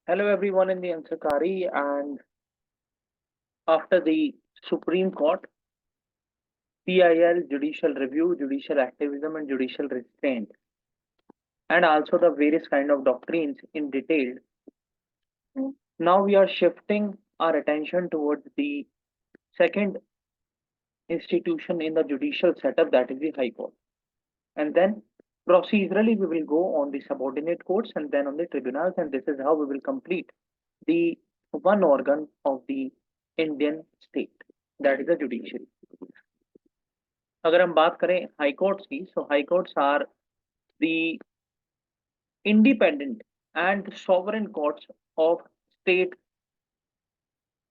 Hello everyone in the Ansakari, and after the Supreme Court, PIL, judicial review, judicial activism and judicial restraint, and also the various kind of doctrines in detail. Now we are shifting our attention towards the second institution in the judicial setup, that is the High Court. And then procedurally we will go on the subordinate courts and then on the tribunals, and this is how we will complete the one organ of the Indian state, that is the judiciary. अगर हम बात करें high courts की, so high courts are the independent and sovereign courts of state,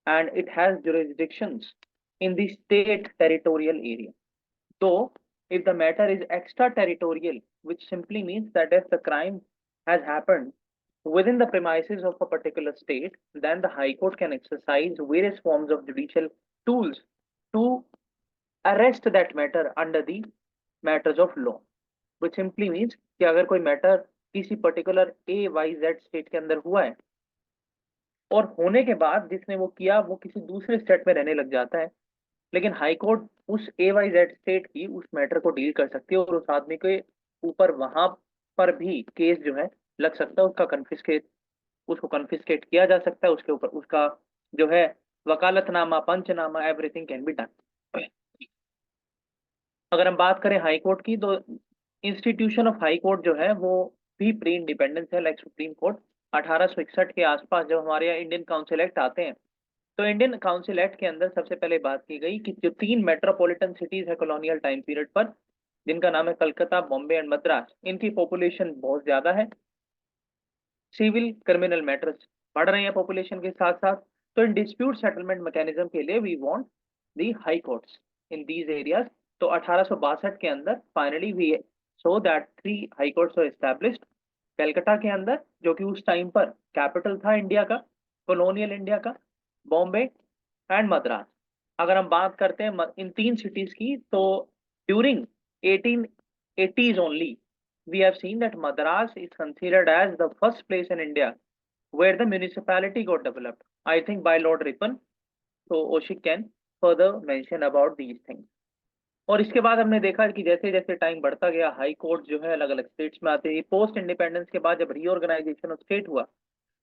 and it has jurisdictions in the state territorial area. Though if the matter is extraterritorial, which simply means that if the crime has happened within the premises of a particular state, then the high court can exercise various forms of judicial tools to arrest that matter under the matters of law, which simply means कि अगर कोई matter किसी particular AYZ state के अंदर हुआ है और होने के बाद जिसने वो किया वो किसी दूसरे स्टेट में रहने लग जाता है, लेकिन हाई कोर्ट उस AYZ स्टेट की उस मैटर को डील कर सकती है और उस आदमी के ऊपर वहां पर भी केस जो है लग सकता है, उसको कन्फिस्केट किया जा सकता है, उसके ऊपर उसका जो है वकालतनामा, पंचनामा, एवरीथिंग कैन बी डन। अगर हम बात करें हाई कोर्ट की, तो इंस्टीट्यूशन ऑफ हाई कोर्ट जो है वो भी प्री इंडिपेंडेंस है, लाइक सुप्रीम कोर्ट। 1861 के आसपास जब हमारे यहाँ इंडियन काउंसिल एक्ट आते हैं, तो इंडियन काउंसिल एक्ट के अंदर सबसे पहले बात की गई कि जो 3 मेट्रोपॉलिटन सिटीज है कॉलोनियल टाइम पीरियड पर, जिनका नाम है कलकत्ता, बॉम्बे एंड मद्रास, इनकी पॉपुलेशन बहुत ज्यादा है, सिविल क्रिमिनल मैटर्स बढ़ रहे हैं पॉपुलेशन के साथ साथ, तो इन डिस्प्यूट सेटलमेंट मैकेनिज्म के लिए we want the high courts in these areas. तो 1862 के अंदर finally we saw that 3 high courts were established Calcutta के अंदर, जो कि उस टाइम पर कैपिटल था इंडिया का, कॉलोनियल इंडिया का, बॉम्बे एंड मद्रास। अगर हम बात करते हैं इन 3 सिटीज की, तो during 1880s only we have seen that Madras is considered as the first place in India where the municipality got developed, I think by Lord Ripon. So Oshik can further mention about these things. और इसके बाद हमने देखा कि जैसे जैसे time बढ़ता गया, हाई कोर्ट जो है अलग अलग स्टेट्स में आते हैं। पोस्ट इंडिपेंडेंस के बाद जब रीऑर्गेनाइजेशन ऑफ स्टेट हुआ,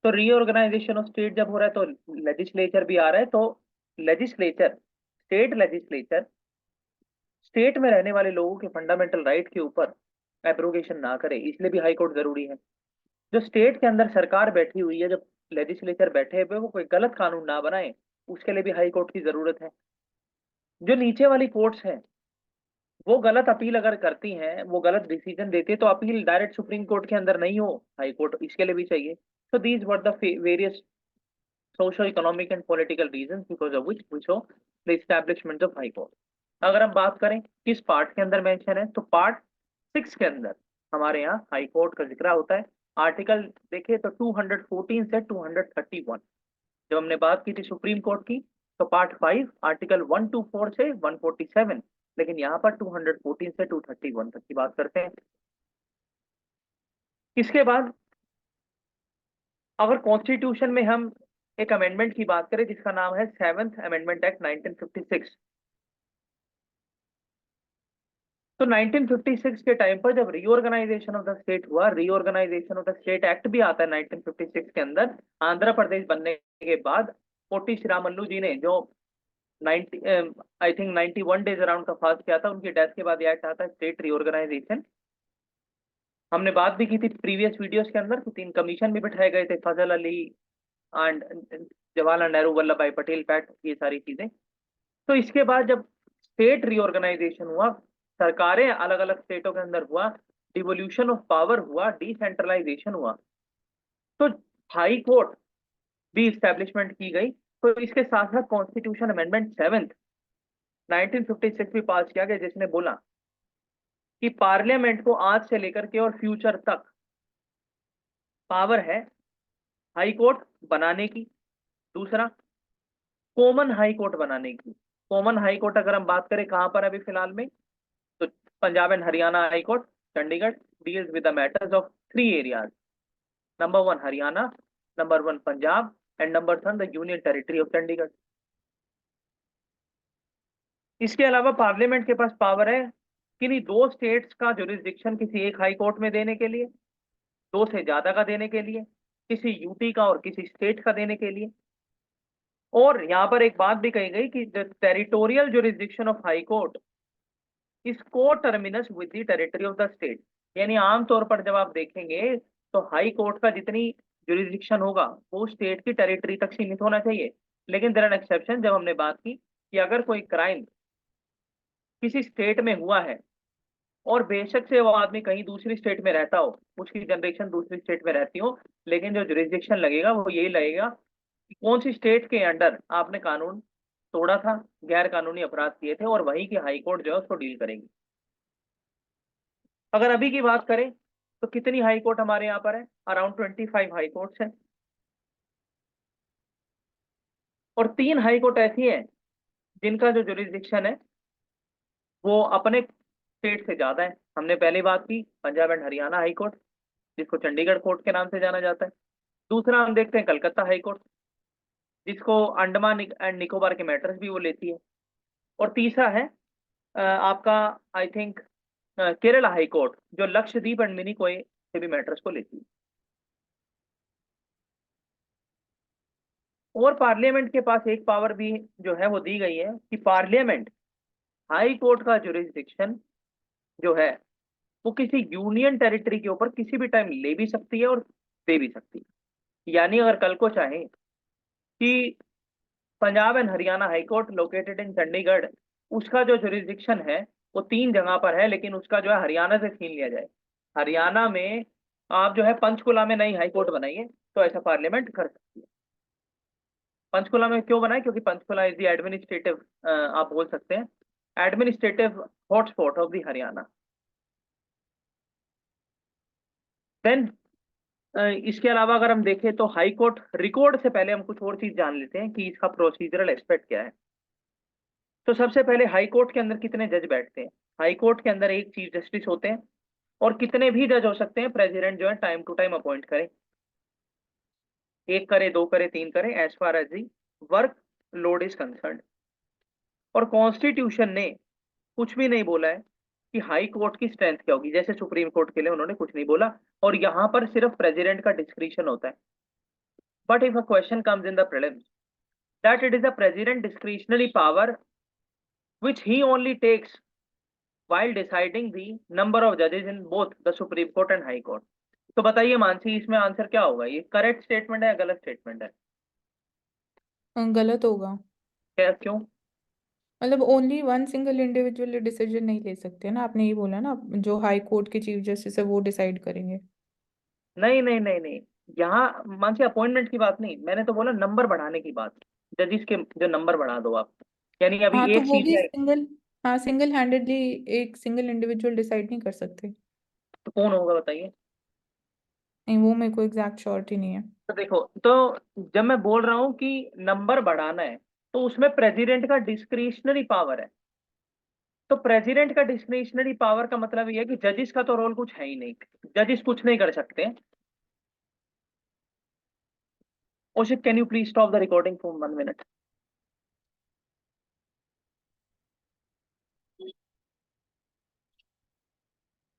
तो रीऑर्गेनाइजेशन ऑफ स्टेट जब हो रहा है तो लेजिस्लेचर भी आ रहा है, तो लेजिस्लेचर, स्टेट लेजिस्लेचर स्टेट में रहने वाले लोगों के फंडामेंटल राइट के ऊपर एब्रोगेशन ना करे, इसलिए भी हाई कोर्ट जरूरी है। जो स्टेट के अंदर सरकार बैठी हुई है, जब लेजिस्लेचर बैठे हुए वो कोई गलत कानून ना बनाए, उसके लिए भी हाई कोर्ट की जरूरत है। जो नीचे वाली कोर्ट्स हैं वो गलत अपील अगर करती हैं, वो गलत डिसीजन देती है, तो अपील डायरेक्ट सुप्रीम कोर्ट के अंदर नहीं हो, हाई कोर्ट इसके लिए भी चाहिए। So these were the various socio-economic and political reasons because of which we saw the establishment of high court. अगर हम बात करें किस पार्ट के अंदर मेंशन है, तो पार्ट 6 के अंदर हमारे यहाँ हाई कोर्ट का जिक्र होता है। आर्टिकल देखे तो 214 से 231। जब हमने बात की थी सुप्रीम कोर्ट की, तो पार्ट 5 आर्टिकल 124 से 147, लेकिन यहाँ पर 214 से 231 तक की बात करते हैं। इसके बाद अगर कॉन्स्टिट्यूशन में हम एक अमेंडमेंट की बात करें जिसका नाम है 7th अमेंडमेंट एक्ट 1956, तो 1956 के टाइम पर जब रीऑर्गेनाइजेशन ऑफ द स्टेट हुआ, reorganisation of the state act भी आता है 1956 के अंदर। आंध्र प्रदेश बनने के बाद पोटी श्रीरामल्लू जी ने जो 90 आई थिंक 91 डेज अराउंड का फास्ट किया था, उनकी डेथ के बाद यह एक्ट आता है स्टेट रीऑर्गेनाइजेशन। हमने बात भी की थी प्रीवियस वीडियोस के अंदर कि 3 कमीशन भी बिठाए गए थे, फजल अली एंड जवाहरलाल नेहरू, वल्लभ भाई पटेल पैक्ट, ये सारी चीजें। तो इसके बाद जब स्टेट रीऑर्गेनाइजेशन हुआ, सरकारें अलग अलग स्टेटों के अंदर हुआ, डिवोल्यूशन ऑफ पावर हुआ, डिसेंट्रलाइजेशन हुआ, तो हाई कोर्ट भी स्टैब्लिशमेंट की गई। तो इसके साथ साथ कॉन्स्टिट्यूशन अमेंडमेंट 7th 1956 भी पास किया गया, जिसने बोला कि पार्लियामेंट को आज से लेकर के और फ्यूचर तक पावर है हाई कोर्ट बनाने की, दूसरा कॉमन हाई कोर्ट बनाने की। कॉमन हाई कोर्ट अगर हम बात करें कहां पर अभी फिलहाल में, तो Punjab and Haryana high court Chandigarh deals with the matters of 3 areas. Number 1 Haryana, number 1 Punjab and number 3 the union territory of Chandigarh. इसके अलावा पार्लियामेंट के पास पावर है किन्हीं दो स्टेट्स का जुरिस्डिक्शन किसी एक हाई कोर्ट में देने के लिए, दो से ज्यादा का देने के लिए, किसी यूटी का और किसी स्टेट का देने के लिए। और यहाँ पर एक बात भी कही गई कि the territorial jurisdiction of high court is coterminous with the territory of the state. यानी आमतौर पर जब आप देखेंगे तो हाई कोर्ट का जितनी जुरिस्डिक्शन होगा वो स्टेट की टेरिटरी तक सीमित होना चाहिए। लेकिन देयर आर एक्सेप्शन, जब हमने बात की कि अगर कोई क्राइम किसी स्टेट में हुआ है और बेशक से वो आदमी कहीं दूसरी स्टेट में रहता हो, उसकी जनरेशन दूसरी स्टेट में रहती हो, लेकिन जो जुरिस्डिक्शन लगेगा वो यही लगेगा कि कौन सी स्टेट के अंडर आपने कानून तोड़ा था, गैर कानूनी अपराध किए थे, और वहीं की हाई कोर्ट जो है उसको डील करेगी। अगर अभी की बात करें तो कितनी हाई कोर्ट हमारे यहाँ पर है? अराउंड 25 हाई कोर्ट्स हैं। और 3 हाई कोर्ट ऐसी हैं जिनका जो जुरिस्डिक्शन है वो अपने स्टेट से ज्यादा है। हमने पहले बात की Punjab and Haryana high court, जिसको चंडीगढ़ कोर्ट के नाम से जाना जाता है। दूसरा हम देखते हैं कलकत्ता हाई कोर्ट, जिसको अंडमान एंड निकोबार के मैटर्स भी वो लेती है। और तीसरा है आपका I think Kerala high court, जो लक्षद्वीप एंड मिनिकॉय से भी मैटर्स को लेती है। और पार्लियामेंट के पास एक पावर भी जो है वो दी गई है कि पार्लियामेंट हाई कोर्ट का जुरिस्डिक्शन जो है वो किसी यूनियन टेरिटरी के ऊपर किसी भी टाइम ले भी सकती है और दे भी सकती है। यानी अगर कल को चाहे कि Punjab and Haryana high court located in Chandigarh, उसका जो जुरिस्डिक्शन है वो 3 जगह पर है, लेकिन उसका जो है हरियाणा से छीन लिया जाए, हरियाणा में आप जो है पंचकुला में नई हाई कोर्ट बनाइए, तो ऐसा पार्लियामेंट कर सकती है। पंचकुला में क्यों बनाए? क्योंकि पंचकुला इज द एडमिनिस्ट्रेटिव, आप बोल सकते हैं administrative hotspot of the Haryana. Then इसके अलावा अगर हम देखें तो हाई कोर्ट रिकॉर्ड से पहले हम कुछ और चीज जान लेते हैं कि इसका प्रोसीजरल एस्पेक्ट क्या है। तो सबसे पहले हाई कोर्ट के अंदर कितने जज बैठते हैं? हाई कोर्ट के अंदर एक चीफ जस्टिस होते हैं और कितने भी जज हो सकते हैं, प्रेसिडेंट जो है टाइम टू टाइम अपॉइंट करे, एक करे, दो करे, 3 करे, as far as the work load is concern. और कॉन्स्टिट्यूशन ने कुछ भी नहीं बोला है कि हाई कोर्ट की स्ट्रेंथ क्या होगी, जैसे सुप्रीम कोर्ट के लिए उन्होंने कुछ नहीं बोला, और यहाँ पर सिर्फ प्रेसिडेंट का डिस्क्रिशन होता है। But if a question comes in the prelims that it is the president discretionary power which he only takes while deciding the number of judges in both the Supreme Court and High Court। तो बताइए मानसी, इसमें answer क्या होगा? ये correct statement है या गलत statement है? गलत होगा। क्या, क्यों? मतलब only one single individual decision नहीं ले सकते ना, आपने ये बोला ना, जो हाई कोर्ट के चीफ जस्टिस है वो डिसाइड करेंगे। नहीं नहीं नहीं नहीं, यहाँ मानसी अपॉइंटमेंट की बात नहीं, मैंने तो बोला नंबर बढ़ाने की बात। जजिस के जो नंबर बढ़ा दो आप, यानी अभी हाँ तो एक वो सीट भी है सिंगल, हाँ सिंगल हैंडेडली एक सिंगल इंडिविजुअल डिसाइड नहीं कर सकते। तो कौन होगा बताइए? नहीं, वो मेरे को एग्जैक्ट श्योरिटी नहीं है। तो देखो, तो जब मैं बोल रहा हूँ कि नंबर बढ़ाना है तो उसमें प्रेसिडेंट का डिस्क्रिशनरी पावर है। तो प्रेसिडेंट का डिस्क्रिशनरी पावर का मतलब ये है कि जजिस का तो रोल कुछ है ही नहीं, जजिस कुछ नहीं कर सकते। Oshit, can you please stop the recording for 1 minute?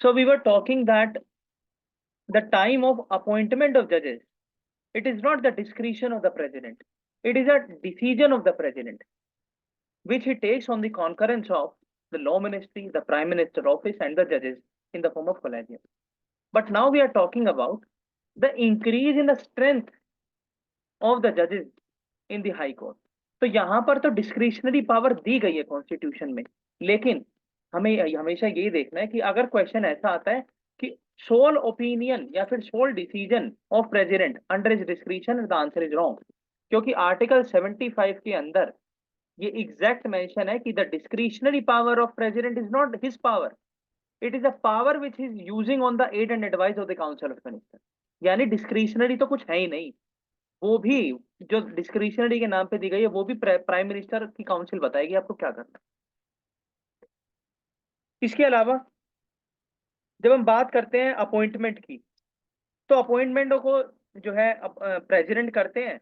So we were talking that the time of appointment of जजेस, it is not the discretion of the president, it is a decision of the president which he takes on the concurrence of the law ministry, the prime minister office, and the judges in the form of collegium. But now we are talking about the increase in the strength of the judges in the high court। तो यहां पर तो discretionary power दी गई है constitution में, लेकिन हमें हमेशा ये देखना है कि अगर क्वेश्चन ऐसा आता है कि सोल ओपिनियन या फिर sole decision of president under is discretion, the answer is wrong. क्योंकि आर्टिकल 75 के अंदर ये एग्जैक्ट मेंशन है कि the discretionary power of president is not his power, it is a power which is using on the aid and advice of the council of minister. यानी discretionary तो कुछ है ही नहीं, वो भी जो डिस्क्रिशनरी के नाम पे दी गई है वो भी प्राइम मिनिस्टर की काउंसिल बताएगी आपको क्या करना है। इसके अलावा जब हम बात करते हैं अपॉइंटमेंट की, तो अपॉइंटमेंटों को जो है प्रेसिडेंट करते हैं,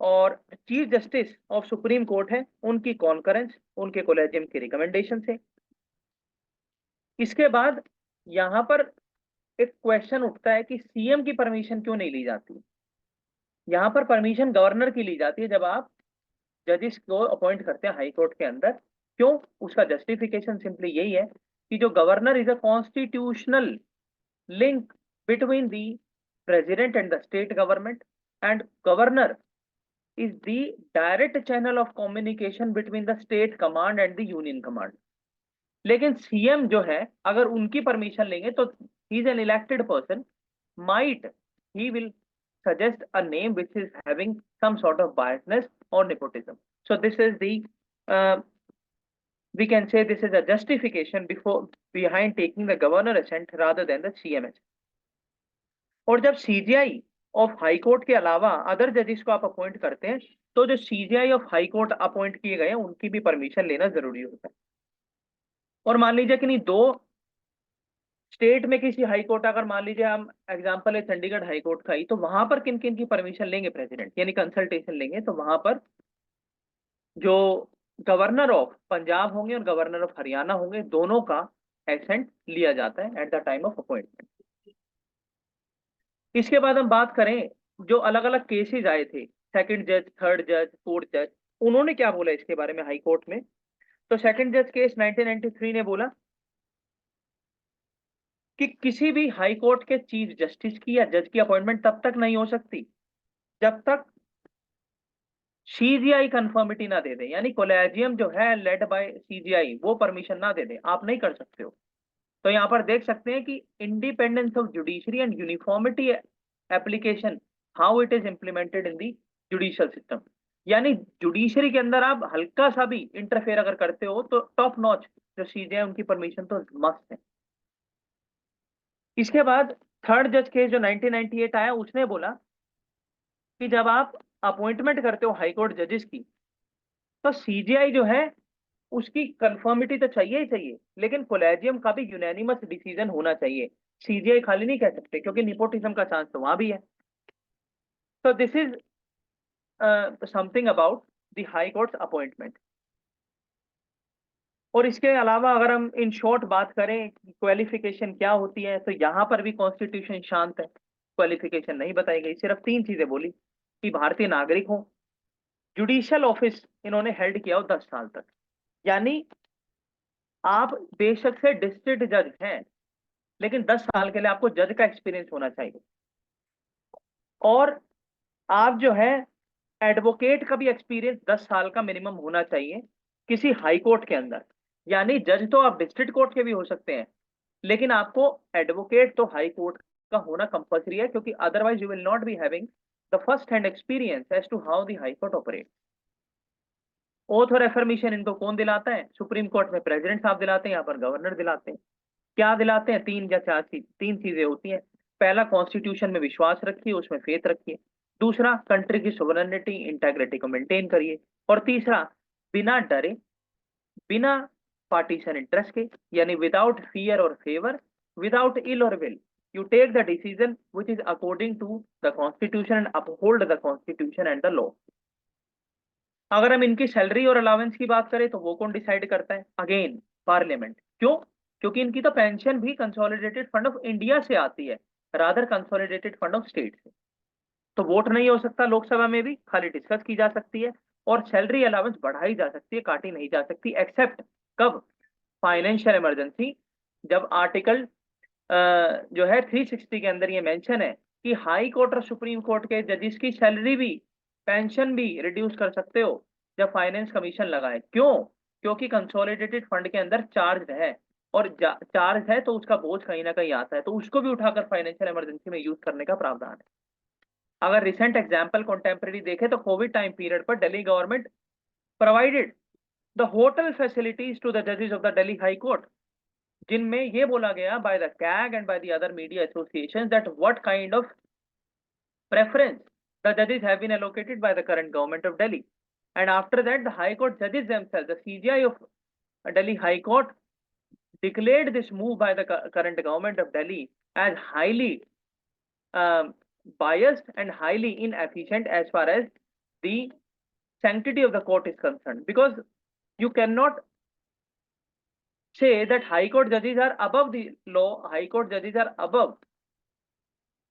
और chief justice of supreme court है, उनकी कॉन्करेंस, उनके कोलेजियम की रिकमेंडेशन से। इसके बाद यहाँ पर एक क्वेश्चन उठता है कि सीएम की परमिशन क्यों नहीं ली जाती। यहाँ पर परमिशन गवर्नर की ली जाती है जब आप जजेस को अपॉइंट करते हैं हाई कोर्ट के अंदर। क्यों? उसका जस्टिफिकेशन सिंपली यही है कि जो governor is a constitutional link between the president and the state government, and governor is the direct channel of communication between the state command and the union command। लेकिन CM जो है, अगर उनकी permission लेंगे तो he is an elected person, might he will suggest a name which is having some sort of biasness or nepotism। So this is the we can say this is a justification behind taking the governor assent rather than the CM assent। और जब CGI of high court के अलावा other जजेस को आप appoint करते हैं, तो जो CGI of high court appoint किए गए हैं उनकी भी परमिशन लेना जरूरी होता है। और मान लीजिए कि नहीं, दो स्टेट में किसी हाई कोर्ट, अगर मान लीजिए हम एग्जांपल है चंडीगढ़ हाई कोर्ट का ही, तो वहां पर किन किन की परमिशन लेंगे प्रेसिडेंट, यानी कंसल्टेशन लेंगे, तो वहां पर जो गवर्नर ऑफ पंजाब होंगे और गवर्नर ऑफ हरियाणा होंगे, दोनों का एसेंट लिया जाता है at the time of appointment. इसके बाद हम बात करें जो अलग अलग केसेस आए थे, सेकंड जज, थर्ड जज, फोर्थ जज, उन्होंने क्या बोला इसके बारे में हाई कोर्ट में। तो सेकंड जज केस 1993 ने बोला कि किसी भी हाई कोर्ट के चीफ जस्टिस की या जज की अपॉइंटमेंट तब तक नहीं हो सकती जब तक सीजीआई कंफर्मिटी ना दे दे, यानी कोलेजियम जो है लेड बाय सीजीआई वो परमिशन ना दे दे, आप नहीं कर सकते हो। तो यहाँ पर देख सकते हैं कि independence of judiciary and uniformity application, how it is implemented in the judicial system. यानी जुडिशरी के अंदर आप हल्का सा भी इंटरफेयर अगर करते हो तो टॉप नॉच जो सीजीआई उनकी परमिशन तो मस्त है। इसके बाद थर्ड जज केस जो 1998 आया, उसने बोला कि जब आप अपॉइंटमेंट करते हो हाई कोर्ट जजेस की, तो सीजीआई जो है उसकी कंफर्मिटी तो चाहिए ही चाहिए, लेकिन कोलेजियम का भी यूनैनिमस डिसीजन होना चाहिए। सीजीआई खाली नहीं कह सकते, क्योंकि निपोटिज्म का चांस तो वहां भी है। तो this is something about the high court appointment. और इसके अलावा अगर हम इन शॉर्ट बात करें कि क्वालिफिकेशन क्या होती है, तो यहाँ पर भी कॉन्स्टिट्यूशन शांत है, क्वालिफिकेशन नहीं बताई गई, सिर्फ तीन चीजें बोली कि भारतीय नागरिक हो, जुडिशियल ऑफिस इन्होंने हेल्ड किया हो 10 साल तक, यानी आप बेशक से डिस्ट्रिक्ट जज हैं लेकिन 10 साल के लिए आपको जज का एक्सपीरियंस होना चाहिए। और आप जो है एडवोकेट का भी एक्सपीरियंस 10 साल का मिनिमम होना चाहिए किसी हाई कोर्ट के अंदर। यानी जज तो आप डिस्ट्रिक्ट कोर्ट के भी हो सकते हैं, लेकिन आपको एडवोकेट तो हाई कोर्ट का होना कंपलसरी है, क्योंकि otherwise you will not be having the first hand experience as to how the high court operate. Oath और एफर्मेशन इनको कौन दिलाता है? सुप्रीम कोर्ट में प्रेसिडेंट साहब दिलाते हैं, यहाँ पर गवर्नर दिलाते हैं। क्या दिलाते हैं? तीन या चार चीज, तीन चीजें होती हैं। पहला, कॉन्स्टिट्यूशन में विश्वास रखिए, उसमें फेथ रखिए। दूसरा, कंट्री की सोवरेनिटी इंटेग्रिटी को मेंटेन करिए। और तीसरा, बिना डरे, बिना पार्टीशन इंटरेस्ट के, यानी विदाउट फियर और फेवर, विदाउट इल और will, you take the decision which is according to the constitution and uphold the constitution and the law. अगर हम इनकी सैलरी और अलावेंस की बात करें तो वो कौन डिसाइड करता है? Again parliament. क्यों? क्योंकि इनकी तो पेंशन भी कंसोलिडेटेड फंड ऑफ इंडिया से आती है, rather consolidated fund of state से। तो वोट नहीं हो सकता लोकसभा में भी, खाली डिस्कस की जा सकती है। और सैलरी अलावेंस बढ़ाई जा सकती है, काटी नहीं जा सकती, एक्सेप्ट कब? Financial emergency. जब आर्टिकल जो है 360 के अंदर ये मेंशन है कि हाई कोर्ट और सुप्रीम कोर्ट के जजेस की सैलरी भी, पेंशन भी रिड्यूस कर सकते हो जब फाइनेंस कमीशन लगाए। क्यों? क्योंकि कंसोलिडेटेड फंड के अंदर चार्ज है, और चार्ज है तो उसका बोझ कहीं ना कहीं आता है, तो उसको भी उठाकर फाइनेंशियल इमरजेंसी में यूज करने का प्रावधान है। अगर रिसेंट एग्जाम्पल कॉन्टेम्परेरी देखे तो कोविड टाइम पीरियड पर Delhi government provided the hotel facilities to the जजेस of the Delhi high court, जिनमें ये बोला गया by the CAG and by the other media association that what kind of preference the judges have been allocated by the current government of Delhi. And after that, the High Court judges themselves, the CGI of Delhi High Court, declared this move by the current government of Delhi as highly biased and highly inefficient as far as the sanctity of the court is concerned, because you cannot say that high court judges are above the law, high court judges are above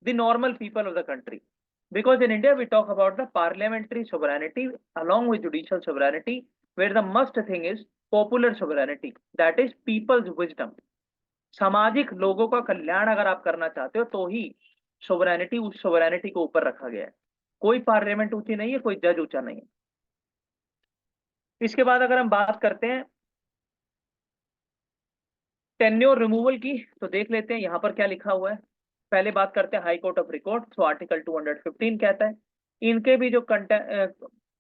the normal people of the country. Because in India we talk about the parliamentary sovereignty along with judicial sovereignty, where the must thing is popular sovereignty, that is people's wisdom. सामाजिक लोगों का कल्याण अगर आप करना चाहते हो तो ही sovereignty, उस सोवरेनिटी को ऊपर रखा गया है। कोई पार्लियामेंट ऊंची नहीं है, कोई जज ऊंचा नहीं है। इसके बाद अगर हम बात करते हैं टेन्योर रिमूवल की, तो देख लेते हैं यहां पर क्या लिखा हुआ है। पहले बात करते हैं हाई कोर्ट ऑफ रिकॉर्ड। तो आर्टिकल 215 कहता है इनके भी जो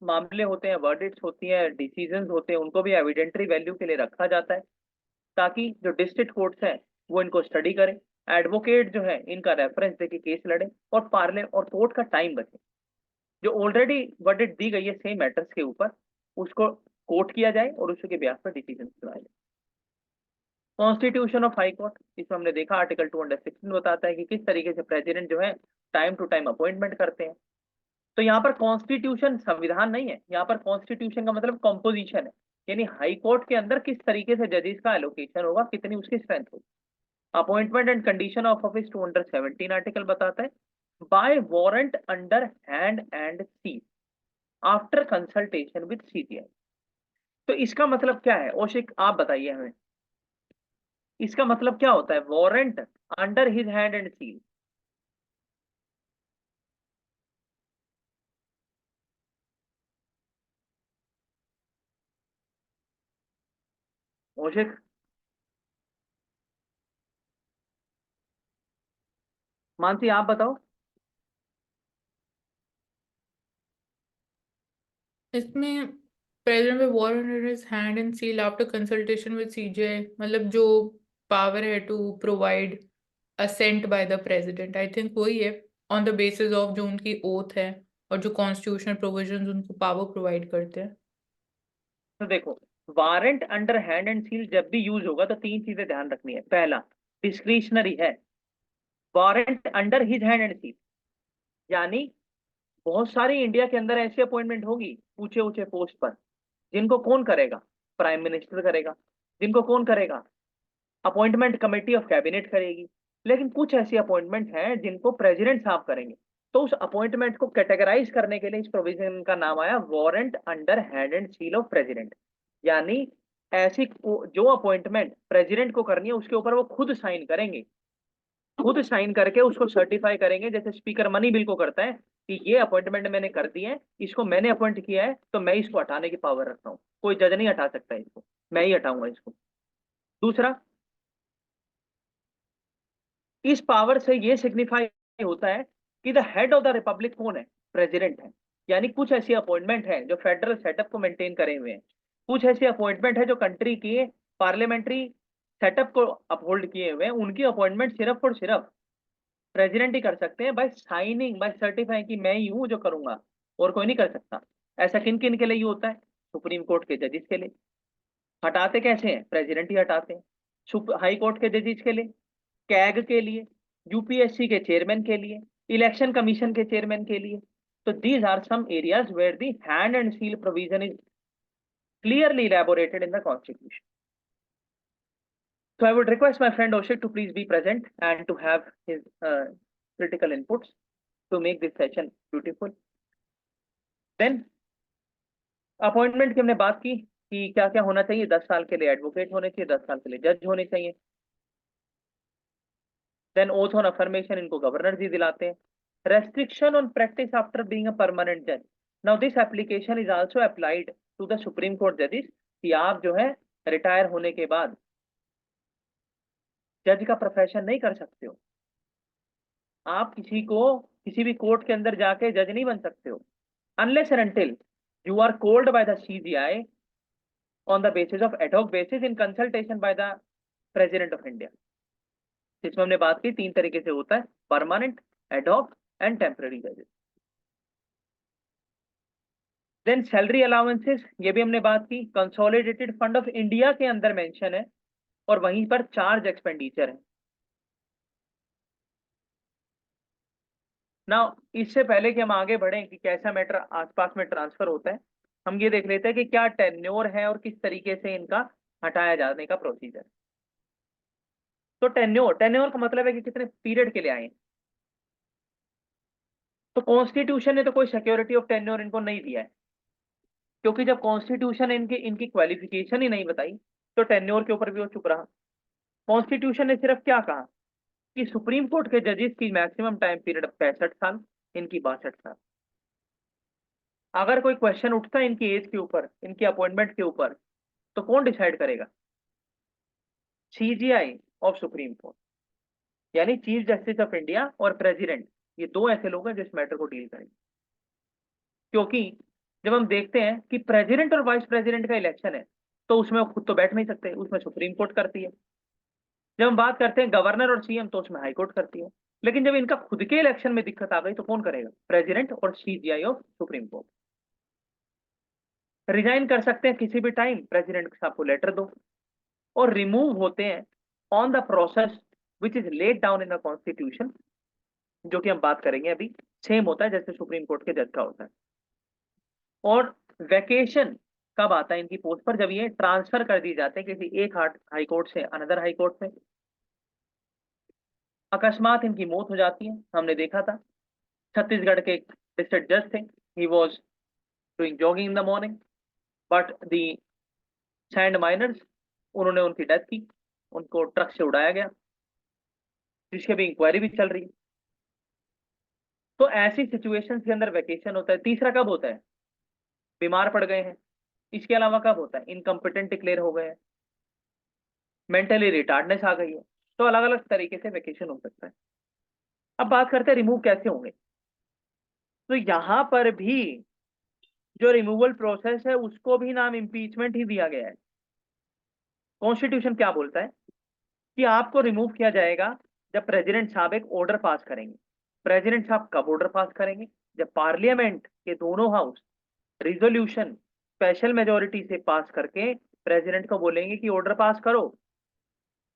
मामले होते हैं, वर्डिक्ट्स होती हैं, डिसीजंस होते हैं, उनको भी एविडेंटरी वैल्यू के लिए रखा जाता है, ताकि जो डिस्ट्रिक्ट कोर्ट्स हैं वो इनको स्टडी करें, एडवोकेट जो है इनका रेफरेंस देके केस लड़े, और कोर्ट का टाइम बचे। जो ऑलरेडी वर्डिक्ट दी गई है सेम मैटर्स के ऊपर, उसको कोर्ट किया जाए और उसके ब्याज पर डिसीजन सुनाए जाए। कॉन्स्टिट्यूशन ऑफ हाई कोर्ट, इसमें हमने देखा आर्टिकल 216 बताता है कि किस तरीके से प्रेसिडेंट जो है टाइम टू टाइम अपॉइंटमेंट करते हैं। तो यहाँ पर कॉन्स्टिट्यूशन संविधान नहीं है, यहाँ पर कॉन्स्टिट्यूशन का मतलब कॉम्पोजिशन है, यानी हाई कोर्ट के अंदर किस तरीके से जजेस का एलोकेशन होगा, कितनी उसकी स्ट्रेंथ होगी। Appointment and condition of office 217 article बताता है by warrant under hand and seal after consultation with CGI. तो इसका मतलब क्या है ओशिक, आप बताइए हमें, इसका मतलब क्या होता है warrant under his hand and seal? Oshik, Mansi आप बताओ। इसमें प्रेजेंट में warrant is hand and seal after consultation with CJI, मतलब जो पावर है to provide assent by the president, I think वही है, ऑन द बेसिस ऑफ जो उनकी ओथ है और जो कॉन्स्टिट्यूशनल प्रोविजंस उनको पावर प्रोवाइड करते हैं। तो देखो, warrant under hand and seal जब भी यूज होगा तो तीन चीजें ध्यान रखनी है। पहला, डिस्क्रिशनरी है। Warrant under his hand and seal यानी बहुत सारी इंडिया के अंदर ऐसी अपॉइंटमेंट होगी ऊंचे ऊंचे पोस्ट पर, जिनको कौन करेगा? प्राइम मिनिस्टर करेगा। जिनको कौन करेगा? अपॉइंटमेंट कमेटी ऑफ कैबिनेट करेगी। लेकिन कुछ ऐसी अपॉइंटमेंट हैं जिनको प्रेसिडेंट साहब करेंगे। तो उस अपॉइंटमेंट को कैटेगराइज करने के लिए इस प्रोविजन का नाम आया warrant under hand and seal of president. यानी ऐसी जो अपॉइंटमेंट प्रेसिडेंट को करनी है उसके ऊपर वो खुद साइन करेंगे, खुद साइन करके उसको सर्टिफाई करेंगे, जैसे स्पीकर मनी बिल को करता है कि ये अपॉइंटमेंट मैंने कर दी है, इसको मैंने अपॉइंट किया है तो मैं इसको हटाने की पावर रखता हूँ, कोई जज नहीं हटा सकता इसको, मैं ही हटाऊंगा इसको। दूसरा, इस पावर से ये सिग्निफाई होता है कि the head of the Republic कौन है? प्रेसिडेंट है। यानी कुछ ऐसी अपॉइंटमेंट है जो फेडरल सेटअप को मेंटेन करे हुए हैं, कुछ ऐसी अपॉइंटमेंट है जो कंट्री की पार्लियामेंट्री सेटअप को अपहोल्ड किए हुए हैं, उनकी अपॉइंटमेंट सिर्फ और सिर्फ प्रेसिडेंट ही कर सकते हैं, बाय साइनिंग, बाय सर्टिफाइंग कि मैं ही हूं जो करूंगा और कोई नहीं कर सकता। ऐसा किन किन के लिए होता है? सुप्रीम कोर्ट के जजेस के लिए। हटाते कैसे हैं? प्रेसिडेंट ही हटाते हैं। हाई कोर्ट के जजेस के लिए, कैग के लिए, यूपीएससी के चेयरमैन के लिए, इलेक्शन कमीशन के चेयरमैन के लिए। तो these are some areas where the hand and seal provision is clearly elaborated in the constitution. So I would request my friend Oshik to please be present and to have his critical inputs to make this session beautiful. Then appointment की हमने बात की कि क्या क्या होना चाहिए। 10 साल के लिए एडवोकेट होने चाहिए, 10 साल के लिए जज होने चाहिए। देन ओथ ऑन अफर्मेशन, इनको गवर्नर जी दिलाते हैं। Restriction on practice after being a permanent जज, now this application is also applied to the supreme court जजेस, कि आप जो है रिटायर होने के बाद जज का प्रोफेशन नहीं कर सकते हो, आप किसी भी कोर्ट के अंदर जाके जज नहीं बन सकते हो, unless and until you are called by the CGI on the basis of ad hoc basis in consultation by the President of India। इसमें हमने बात की तीन तरीके से होता है, permanent, ad hoc and temporary जजेस। देन सैलरी अलाउंसेस, ये भी हमने बात की। कंसोलिडेटेड फंड ऑफ इंडिया के अंदर मेंशन है और वहीं पर चार्ज एक्सपेंडिचर है। ना इससे पहले कि हम आगे बढ़ें कि कैसा मैटर आसपास में ट्रांसफर होता है, हम ये देख लेते हैं कि क्या टेन्योर है और किस तरीके से इनका हटाया जाने का प्रोसीजर। तो टेन्योर का मतलब है कि कितने पीरियड के लिए आए। तो कॉन्स्टिट्यूशन ने तो कोई सिक्योरिटी ऑफ टेन्योर इनको नहीं दिया है, क्योंकि जब कॉन्स्टिट्यूशन इनकी क्वालिफिकेशन ही नहीं बताई तो टेन्योर के ऊपर भी वो चुप रहा। कॉन्स्टिट्यूशन ने सिर्फ क्या कहा कि सुप्रीम कोर्ट के जजेस की मैक्सिमम टाइम पीरियड 65 साल, इनकी 62 साल। अगर कोई क्वेश्चन उठता है इनकी एज के ऊपर, इनकी अपॉइंटमेंट के ऊपर, तो कौन डिसाइड करेगा? सीजीआई ऑफ सुप्रीम कोर्ट, यानी चीफ जस्टिस ऑफ इंडिया और प्रेसिडेंट, ये दो ऐसे लोग हैं जो इस मैटर को डील करेंगे। क्योंकि जब हम देखते हैं कि प्रेसिडेंट और वाइस प्रेसिडेंट का इलेक्शन है, तो उसमें वो खुद तो बैठ नहीं सकते, उसमें सुप्रीम कोर्ट करती है। जब हम बात करते हैं गवर्नर और सीएम, तो उसमें हाई कोर्ट करती है। लेकिन जब इनका खुद के इलेक्शन में दिक्कत आ गई तो कौन करेगा? प्रेसिडेंट और CGI of supreme court. Resign कर सकते हैं किसी भी टाइम, प्रेसिडेंट साहब को लेटर दो, और रिमूव होते हैं on the process which is laid down in the constitution, जो कि हम बात करेंगे अभी। सेम होता है जैसे सुप्रीम कोर्ट के जज का होता है। और वैकेशन कब आता है इनकी पोस्ट पर? जब ये ट्रांसफर कर दी जाते हैं किसी एक हाई कोर्ट से अनदर हाई कोर्ट में। अकस्मात इनकी मौत हो जाती है, हमने देखा था छत्तीसगढ़ के डिस्ट्रिक्ट जज थे, he was doing jogging in the morning, but the sand miners, उन्होंने उनकी डेथ की, उनको ट्रक से उड़ाया गया, जिसकी अभी इंक्वायरी भी चल रही है। तो ऐसी सिचुएशन के अंदर वैकेशन होता है। तीसरा कब होता है? बीमार पड़ गए हैं। इसके अलावा कब होता है? इनकम्पिटेंट डिक्लेयर हो गए हैं, मेंटली रिटार्डनेस आ गई है। तो अलग अलग तरीके से वैकेशन हो सकता है। अब बात करते हैं रिमूव कैसे होंगे। तो यहां पर भी जो रिमूवल प्रोसेस है उसको भी नाम इम्पीचमेंट ही दिया गया है। कॉन्स्टिट्यूशन क्या बोलता है कि आपको रिमूव किया जाएगा जब प्रेसिडेंट साहब एक ऑर्डर पास करेंगे। प्रेसिडेंट साहब कब ऑर्डर पास करेंगे? जब पार्लियामेंट के दोनों हाउस रिजोल्यूशन स्पेशल मेजोरिटी से पास करके प्रेसिडेंट को बोलेंगे कि ऑर्डर पास करो।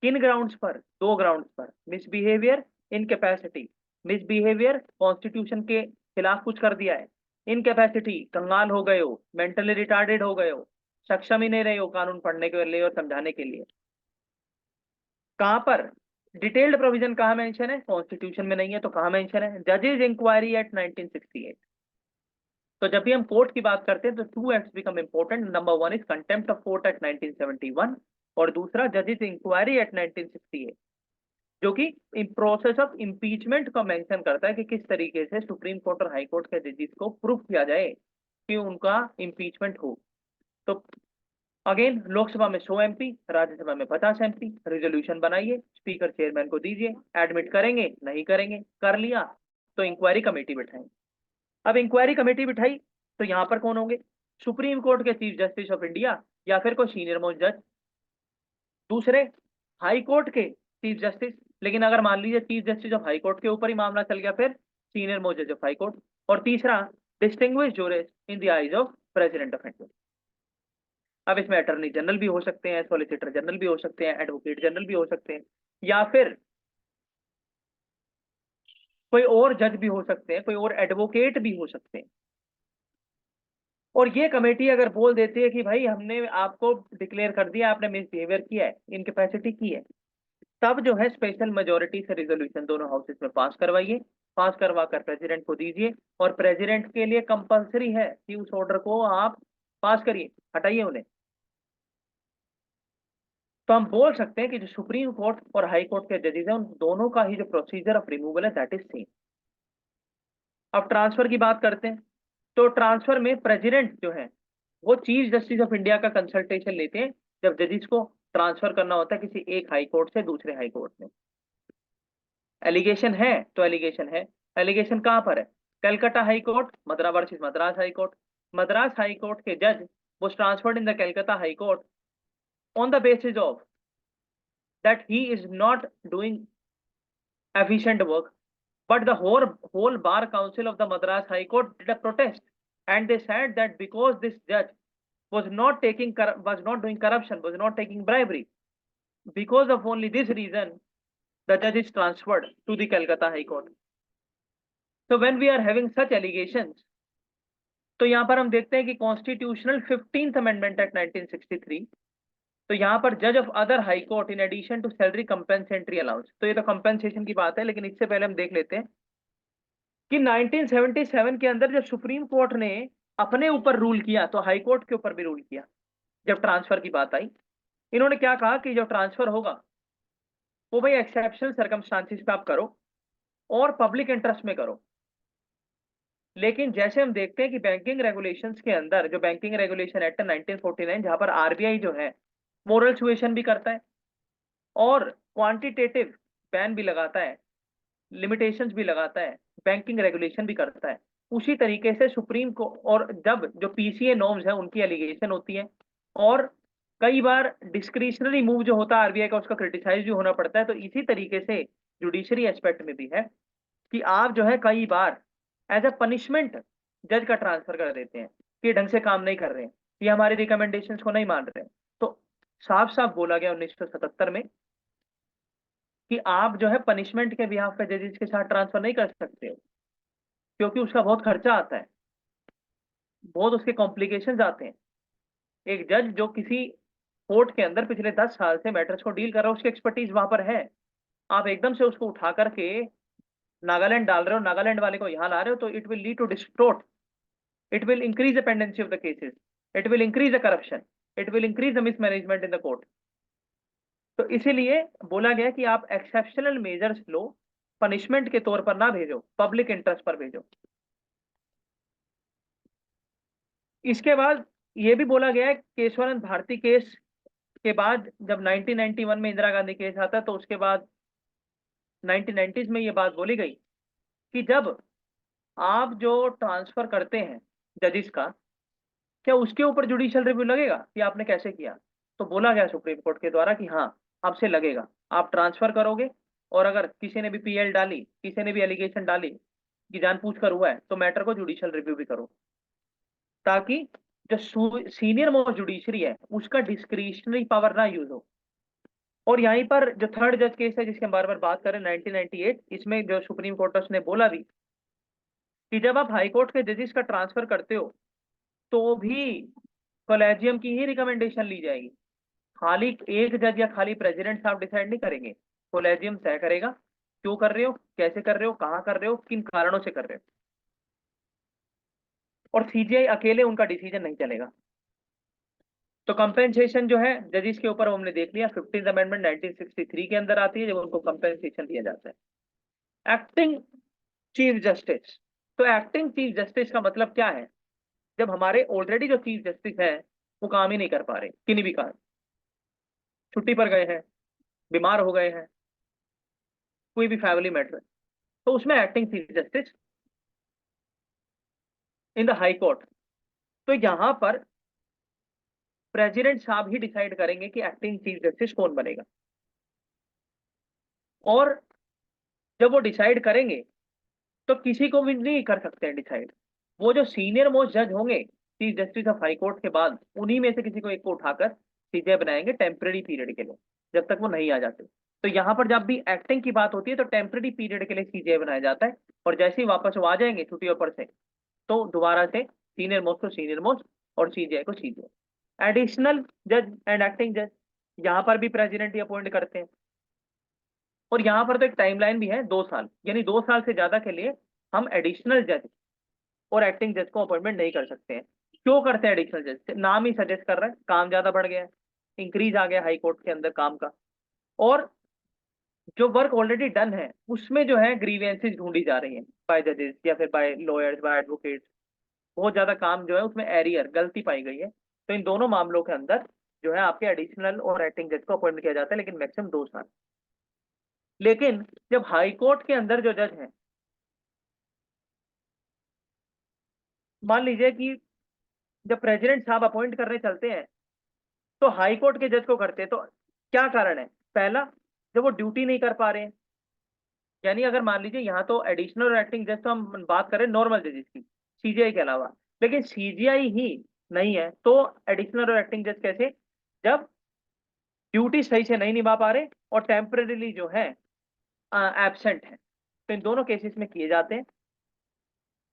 किन ग्राउंड्स पर? दो ग्राउंड्स पर, मिसबिहेवियर, इनकैपेसिटी। मिसबिहेवियर, कॉन्स्टिट्यूशन के खिलाफ कुछ कर दिया है। इनकैपेसिटी, कंगाल हो गए हो, मेंटली रिटार्डेड हो गए हो, सक्षम ही नहीं रहे हो कानून पढ़ने के लिए और समझाने के लिए। कहां पर डिटेल्ड प्रोविजन कहां मेंशन है? कॉन्स्टिट्यूशन में नहीं है, तो कहां मेंशन है? जजेस इंक्वायरी एक्ट 1968। तो जब भी हम कोर्ट की बात करते हैं तो two acts become important. Number one is contempt of court act 1971, और दूसरा जजेस इंक्वायरी एक्ट 1968, जो कि प्रोसेस ऑफ इम्पीचमेंट को मेंशन करता है कि किस तरीके से सुप्रीम कोर्ट और हाई कोर्ट के जजेस को प्रूव किया जाए कि उनका इम्पीचमेंट हो। तो अगेन, लोकसभा में 100 एमपी, राज्यसभा में 50 एमपी। रेजोल्यूशन बनाइए, स्पीकर चेयरमैन को दीजिए, एडमिट करेंगे, नहीं करेंगे, कर लिया तो इंक्वायरी कमेटी बिठाएंगे। अब इंक्वायरी कमेटी बिठाई तो यहां पर कौन होंगे? सुप्रीम कोर्ट के चीफ जस्टिस ऑफ इंडिया या फिर कोई सीनियर मोस्ट जज। दूसरे, हाई कोर्ट के चीफ जस्टिस। लेकिन अगर मान लीजिए chief justice of high court के ऊपर ही मामला चल गया, फिर सीनियर मोस्ट जज ऑफ हाई कोर्ट। और तीसरा, distinguished juris in the eyes of president of India. अब इसमें अटॉर्नी जनरल भी हो सकते हैं, सॉलिसिटर जनरल भी हो सकते हैं, एडवोकेट जनरल भी हो सकते हैं, या फिर कोई और जज भी हो सकते हैं, कोई और एडवोकेट भी हो सकते हैं। और ये कमेटी अगर बोल देती है कि भाई हमने आपको डिक्लेयर कर दिया, आपने मिसबिहेवियर किया है, इनकैपेसिटी की है, तब जो है स्पेशल मेजोरिटी से रिजोल्यूशन दोनों हाउसेस में पास करवाइए। पास करवा कर प्रेसिडेंट को दीजिए, और प्रेसिडेंट के लिए कंपलसरी है कि उस ऑर्डर को आप पास करिए, हटाइए उन्हें। तो हम बोल सकते हैं कि जो सुप्रीम कोर्ट और हाई कोर्ट के जजेस हैं, उन दोनों का ही जो प्रोसीजर ऑफ रिमूवल है दैट इज सेम। अब ट्रांसफर की बात करते हैं। तो ट्रांसफर में प्रेसिडेंट जो है वो चीफ जस्टिस ऑफ इंडिया का कंसल्टेशन लेते हैं जब जजेस को ट्रांसफर करना होता है किसी एक हाई कोर्ट से दूसरे हाई कोर्ट में। एलिगेशन है तो एलिगेशन है। एलिगेशन कहां पर है? Calcutta high court, Madras versus Madras high court. Madras high court के जज was transferred in the Calcutta High Court on the basis of that he is not doing efficient work, but the whole bar council of the Madras High Court did a protest, and they said that because this judge was not doing corruption, was not taking bribery, because of only this reason the judge is transferred to the Calcutta High Court. तो when we are having such allegations, तो यहाँ पर हम देखते हैं कि constitutional 15th amendment act 1963, तो यहाँ पर जज of other high court in addition to salary compensatory allowance, तो ये तो कंपेंसेशन की बात है, लेकिन इससे पहले हम देख लेते हैं कि 1977 के अंदर जब सुप्रीम कोर्ट ने अपने ऊपर रूल किया, तो हाई कोर्ट के ऊपर भी रूल किया। जब ट्रांसफर की बात आई, इन्होंने क्या कहा कि जो ट्रांसफर होगा वो भाई एक्सेप्शनल सर्कमस्टांसिस पे आप करो और पब्लिक इंटरेस्ट में करो। लेकिन जैसे हम देखते हैं कि बैंकिंग रेगुलेशंस के अंदर, जो बैंकिंग रेगुलेशन एक्ट 1949, जहां पर आरबीआई जो है मोरल सुएशन भी करता है और क्वांटिटेटिव बैन भी लगाता है, लिमिटेशंस भी लगाता है, बैंकिंग रेगुलेशन भी करता है, उसी तरीके से सुप्रीम को, और जब जो पीसीए नॉर्म्स है उनकी एलिगेशन होती है और कई बार डिस्क्रिशनरी मूव जो होता है आरबीआई का, उसका क्रिटिसाइज भी होना पड़ता है, तो इसी तरीके से जुडिशरी एस्पेक्ट में भी है कि आप जो है कई बार एज अ पनिशमेंट जज का ट्रांसफर कर देते हैं कि ये ढंग से काम नहीं कर रहे हैं, ये हमारी रिकमेंडेशंस को नहीं मान रहे हैं। तो साफ साफ बोला गया 1977 में कि आप जो है पनिशमेंट के बिहाफ पे जजेस के साथ ट्रांसफर नहीं कर सकते हो, क्योंकि उसका बहुत खर्चा आता है, बहुत उसके कॉम्प्लिकेशंस आते हैं। एक जज जो किसी कोर्ट के अंदर पिछले 10 साल से मैटर्स को डील कर रहा है, उसकी एक्सपर्टीज वहां पर है, आप एकदम से उसको उठा करके नागालैंड डाल रहे हो, नागालैंड वाले को यहाँ ला रहे हो, तो it will lead to distort, it will increase the pendency of the cases, it will increase the corruption, it will increase the mismanagement in the court। तो इसीलिए बोला गया कि आप एक्सेप्शनल मेजर्स लो, पनिशमेंट के तौर पर ना भेजो, पब्लिक इंटरेस्ट पर भेजो। इसके बाद ये भी बोला गया है, केशवानंद भारती केस के बाद जब 1991 में इंदिरा गांधी केस आता है, तो उसके बाद 1990s में ये बात बोली गई कि जब आप जो ट्रांसफर करते हैं जजिस का, क्या उसके ऊपर जुडिशियल रिव्यू लगेगा कि आपने कैसे किया। तो बोला गया सुप्रीम कोर्ट के द्वारा कि हाँ, आपसे लगेगा, आप ट्रांसफर करोगे और अगर किसी ने भी पीएल डाली, किसी ने भी एलिगेशन डाली कि जानबूझकर हुआ है, तो मैटर को जुडिशियल रिव्यू भी करो, ताकि जो सीनियर मोस्ट जुडिशरी है उसका डिस्क्रिशनरी पावर ना यूज हो। और यहीं पर जो थर्ड जज केस है जिसके हम बार बार बात करें, 1998, इसमें जो सुप्रीम कोर्ट ने बोला भी कि जब आप हाई कोर्ट के जजेस का ट्रांसफर करते हो तो भी कॉलेजियम की ही रिकमेंडेशन ली जाएगी, खाली एक जज या खाली प्रेसिडेंट साहब डिसाइड नहीं करेंगे, कोलेजियम तय करेगा क्यों कर रहे हो, कैसे कर रहे हो, कहां कर रहे हो, किन कारणों से कर रहे हो, और सीजीआई अकेले उनका डिसीजन नहीं चलेगा। तो कंपेंसेशन जो है जजिस के ऊपर हमने देख लिया, 15th अमेंडमेंट 1963 के अंदर आती है, जब उनको कंपेंसेशन दिया जाता है। एक्टिंग चीफ जस्टिस, तो एक्टिंग चीफ जस्टिस का मतलब क्या है, जब हमारे ऑलरेडी जो चीफ जस्टिस है वो काम ही नहीं कर पा रहे किन्हीं भी कारण, छुट्टी पर गए हैं, बीमार हो गए हैं, कोई भी फैमिली मैटर है, तो उसमें acting chief justice in the high court, तो यहां पर प्रेसिडेंट साहब ही डिसाइड करेंगे कि एक्टिंग चीफ जस्टिस कौन बनेगा। और जब वो डिसाइड करेंगे तो किसी को भी नहीं कर सकते हैं डिसाइड, वो जो सीनियर मोस्ट जज होंगे chief justice of high court के बाद, उन्हीं में से किसी को एक को उठाकर सीजे बनाएंगे टेम्पररी पीरियड के लिए, जब तक वो नहीं आ जाते। तो यहाँ पर जब भी एक्टिंग की बात होती है तो टेम्पररी पीरियड के लिए सीजे बनाया जाता है, और जैसे ही वापस वो आ जाएंगे छुट्टियों पर से, तो दोबारा से सीनियर मोस्ट को सीनियर मोस्ट और सीजीआई को सीजीआई। एडिशनल जज एंड एक्टिंग जज, यहाँ पर भी प्रेसिडेंट ही अपॉइंट करते हैं, और यहाँ पर तो एक टाइमलाइन भी है 2 साल, यानी 2 साल से ज्यादा के लिए हम एडिशनल जज और एक्टिंग जज को अपॉइंटमेंट नहीं कर सकते हैं। क्यों करते हैं एडिशनल जज, नाम ही सजेस्ट कर रहा है, काम ज्यादा बढ़ गया है, इंक्रीज आ गया हाई कोर्ट के अंदर काम का, और जो वर्क ऑलरेडी डन है उसमें जो है ग्रीवेंसेस ढूंढी जा रही है बाय जजेस या फिर बाय लॉयर्स, बाय एडवोकेट्स, बहुत ज्यादा काम जो है उसमें एरियर, गलती पाई गई है। तो इन दोनों मामलों के अंदर जो है आपके एडिशनल और एक्टिंग जज को अपॉइंट किया जाता है, लेकिन मैक्सिमम 2 साल। लेकिन जब हाई कोर्ट के अंदर जो जज है, मान लीजिए कि जब प्रेसिडेंट साहब अपॉइंट करने चलते हैं तो हाई कोर्ट के जज को करते हैं, तो क्या कारण है, पहला, जब वो ड्यूटी नहीं कर पा रहे हैं, यानी अगर मान लीजिए यहाँ तो एडिशनल और एक्टिंग जज तो हम बात करें नॉर्मल जजेस की सीजीआई के अलावा, लेकिन सीजीआई ही नहीं है तो एडिशनल और एक्टिंग जज कैसे, जब ड्यूटी सही से नहीं निभा पा रहे और टेम्परेली जो है एब्सेंट है, तो इन दोनों केसेस में किए जाते हैं।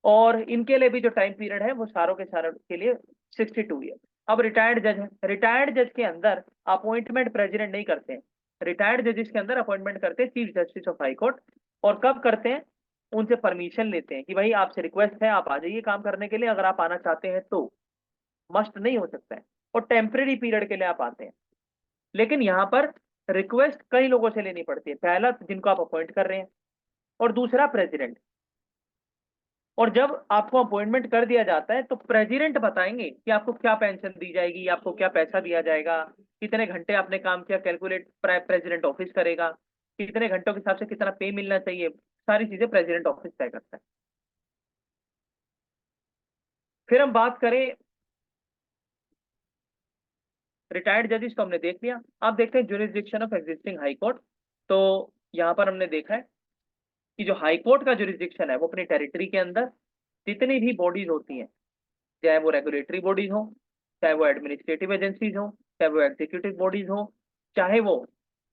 और इनके लिए भी जो टाइम पीरियड है वो सारों के लिए 62 ईयर। अब रिटायर्ड जज है, रिटायर्ड जज के अंदर अपॉइंटमेंट प्रेसिडेंट नहीं करते हैं, रिटायर्ड जजेस के अंदर अपॉइंटमेंट करते हैं chief justice of high court. और कब करते हैं, उनसे परमिशन लेते हैं कि भाई आपसे रिक्वेस्ट है आप आ जाइए काम करने के लिए, अगर आप आना चाहते हैं तो, मस्ट नहीं हो सकता है, और टेम्परेरी पीरियड के लिए आप आते हैं। लेकिन यहाँ पर रिक्वेस्ट कई लोगों से लेनी पड़ती है, पहला जिनको आप अपॉइंट कर रहे हैं और दूसरा प्रेसिडेंट। और जब आपको अपॉइंटमेंट कर दिया जाता है तो प्रेसिडेंट बताएंगे कि आपको क्या पेंशन दी जाएगी, आपको क्या पैसा दिया जाएगा, कितने घंटे आपने काम किया कैलकुलेट प्रेसिडेंट ऑफिस करेगा, कितने घंटों के हिसाब से कितना पे मिलना चाहिए, सारी चीजें प्रेसिडेंट ऑफिस तय करता है। फिर हम बात करें रिटायर्ड जजेस तो हमने देख लिया, अब देखते हैं jurisdiction of existing high court. तो यहाँ पर हमने देखा है कि जो हाई कोर्ट का ज्यूरिसडिक्शन है वो अपनी टेरिटरी के अंदर जितनी भी बॉडीज होती हैं, चाहे वो रेगुलेटरी बॉडीज हो, चाहे वो एडमिनिस्ट्रेटिव एजेंसीज हो, चाहे वो एग्जीक्यूटिव बॉडीज हो, चाहे वो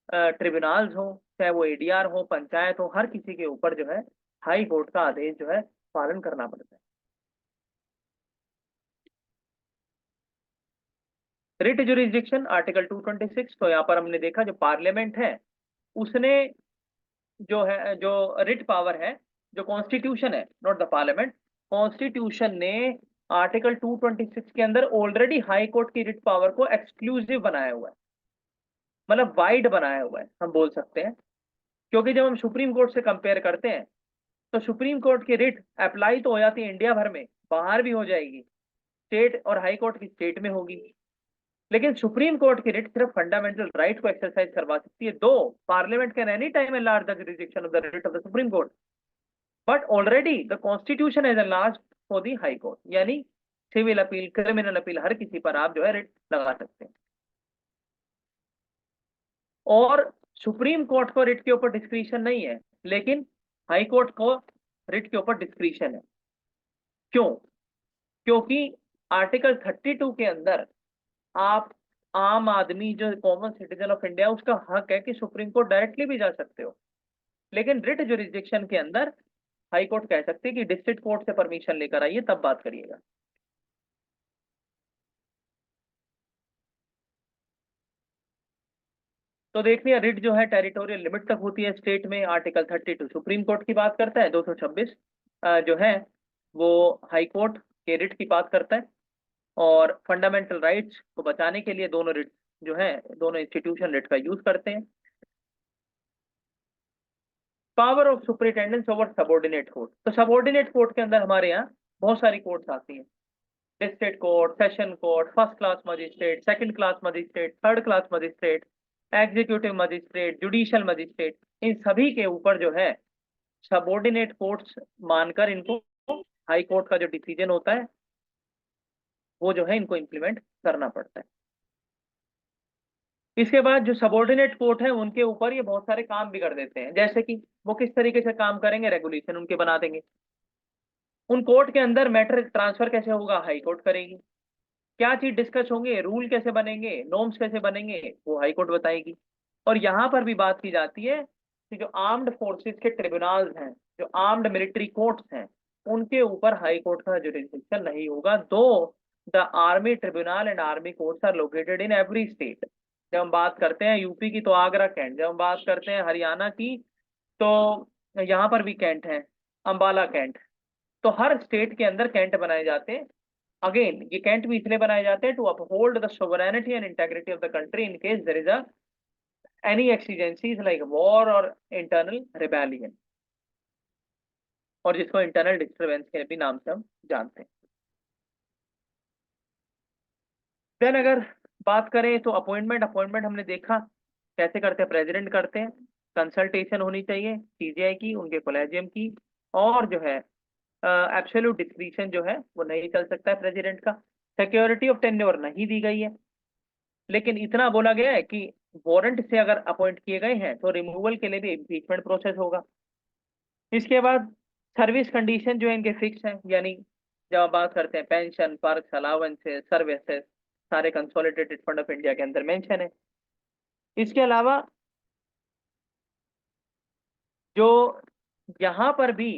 ट्रिब्यूनल्स हो, चाहे वो एडीआर हो, पंचायत हो, हर किसी के ऊपर जो है हाई कोर्ट का आदेश जो है पालन करना पड़ता है। रिट ज्यूरिसडिक्शन आर्टिकल 226, तो यहाँ पर हमने देखा जो पार्लियामेंट है उसने जो है जो रिट पावर है, जो कॉन्स्टिट्यूशन है, नॉट द पार्लियामेंट, कॉन्स्टिट्यूशन ने आर्टिकल 226 के अंदर ऑलरेडी हाई कोर्ट की रिट पावर को एक्सक्लूसिव बनाया हुआ है, मतलब वाइड बनाया हुआ है हम बोल सकते हैं। क्योंकि जब हम सुप्रीम कोर्ट से कंपेयर करते हैं तो सुप्रीम कोर्ट की रिट अप्लाई तो हो जाती है इंडिया भर में, बाहर भी हो जाएगी, स्टेट और हाई कोर्ट की स्टेट में होगी, लेकिन सुप्रीम कोर्ट की रिट सिर्फ फंडामेंटल राइट को एक्सरसाइज करवा सकती है। दो parliament can any time enlarge the jurisdiction of the writ of the supreme court, but already the constitution has enlarged for the high court, यानी सिविल अपील, क्रिमिनल अपील, हर किसी पर आप जो है रिट लगा सकते हैं। और सुप्रीम कोर्ट को रिट के ऊपर डिस्क्रिशन नहीं है, लेकिन हाई कोर्ट को रिट के ऊपर डिस्क्रिशन है। क्यों? क्योंकि आर्टिकल 32 के अंदर आप आम आदमी जो कॉमन सिटीजन ऑफ इंडिया उसका हक है कि सुप्रीम कोर्ट डायरेक्टली भी जा सकते हो, लेकिन रिट जुरिसडिक्शन के अंदर हाई कोर्ट कह सकते हैं कि डिस्ट्रिक्ट कोर्ट से परमिशन लेकर आइए तब बात करिएगा। तो देखिए रिट जो है टेरिटोरियल लिमिट तक होती है स्टेट में, आर्टिकल 32 सुप्रीम कोर्ट की बात करता है, 226 जो है वो हाई कोर्ट के रिट की बात करता है। और फंडामेंटल राइट्स को बचाने के लिए दोनों रिट जो है, दोनों इंस्टीट्यूशन रिट का यूज करते हैं। Power of superintendence over subordinate court, तो सबॉर्डिनेट कोर्ट के अंदर हमारे यहाँ बहुत सारी कोर्ट्स आती हैं, district court, session court, first class magistrate, second class magistrate, third class magistrate, executive magistrate, judicial magistrate, इन सभी के ऊपर जो है सबॉर्डिनेट कोर्ट्स मानकर इनको हाई कोर्ट का जो डिसीजन होता है वो जो है इनको इम्प्लीमेंट करना पड़ता है। इसके बाद जो सबॉर्डिनेट कोर्ट है उनके ऊपर ये बहुत सारे काम भी कर देते हैं, जैसे कि वो किस तरीके से काम करेंगे, रेगुलेशन उनके बना देंगे। उन कोर्ट के अंदर मैटर ट्रांसफर कैसे होगा, हाई कोर्ट करेगी। क्या चीज डिस्कस होंगे, रूल कैसे बनेंगे, नॉर्म्स कैसे बनेंगे, वो हाई कोर्ट बताएगी। और यहाँ पर भी बात की जाती है कि जो आर्म्ड फोर्सेस के ट्रिब्यूनल्स हैं, जो आर्म्ड मिलिट्री कोर्ट्स हैं, उनके ऊपर हाई कोर्ट का जुरिसडिक्शन नहीं होगा, though the army tribunal and army courts are located in every state. जब हम बात करते हैं यूपी की तो आगरा कैंट, जब हम बात करते हैं हरियाणा की तो यहाँ पर भी कैंट है, अंबाला कैंट। तो हर स्टेट के अंदर कैंट बनाए जाते हैं। अगेन ये कैंट भी इसलिए बनाए जाते हैं to uphold the sovereignty and integrity of the country in case there is any exigencies like war और इंटरनल रिबेलियन, और जिसको इंटरनल डिस्टर्बेंस के भी नाम से हम जानते हैं। देन अगर बात करें तो अपॉइंटमेंट, अपॉइंटमेंट हमने देखा कैसे करते हैं, प्रेसिडेंट करते हैं, कंसल्टेशन होनी चाहिए सीजीआई की, उनके कोलेजियम की, और जो है एब्सोल्यूट डिस्क्रिशन जो है वो नहीं चल सकता है प्रेसिडेंट का। सिक्योरिटी ऑफ टेन्योर नहीं दी गई है, लेकिन इतना बोला गया है कि वारंट से अगर अपॉइंट किए गए हैं तो रिमूवल के लिए भी इम्पीचमेंट प्रोसेस होगा। इसके बाद सर्विस कंडीशन जो है इनके फिक्स हैं, यानी जब आप बात करते हैं पेंशन, पर्क्स, अलाउंसेस, सर्विसेज, सारे कंसोलिडेटेड फंड ऑफ इंडिया के अंदर मेंशन है। इसके अलावा जो यहाँ पर भी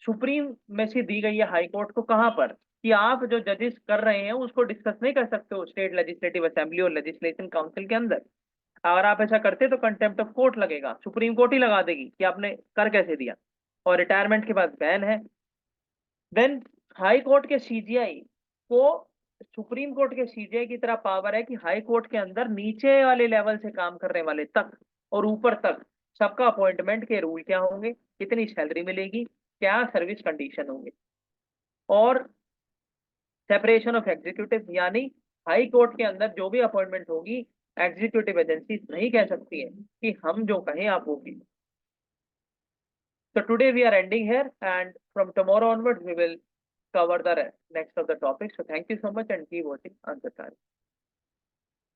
सुप्रीम में से दी गई है हाई कोर्ट को, कहां पर, कि आप जो जजेस कर रहे हैं उसको डिस्कस नहीं कर सकते हो स्टेट लेजिस्लेटिव असेंबली और लेजिस्लेशन काउंसिल के अंदर। अगर आप ऐसा करते तो कंटेम्प्ट ऑफ कोर्ट लगेगा, सुप्रीम कोर्ट ही लगा देगी कि आपने कर कैसे दिया, और रिटायरमेंट के बाद बैन है। देन हाई कोर्ट के सीजीआई को सुप्रीम कोर्ट के सीजीआई की तरह पावर है कि हाई कोर्ट के अंदर नीचे वाले लेवल से काम करने वाले तक और ऊपर तक सबका अपॉइंटमेंट के रूल क्या होंगे, कितनी सैलरी मिलेगी, क्या सर्विस कंडीशन होंगे, और सेपरेशन ऑफ एग्जीक्यूटिव, यानी हाई कोर्ट के अंदर जो भी अपॉइंटमेंट होगी एग्जीक्यूटिव एजेंसी नहीं कह सकती है कि हम जो कहें आप वो कीजिए। So today we are ending here, and from tomorrow onwards we will cover the next of the topics. So thank you so much and keep watching Answer Time.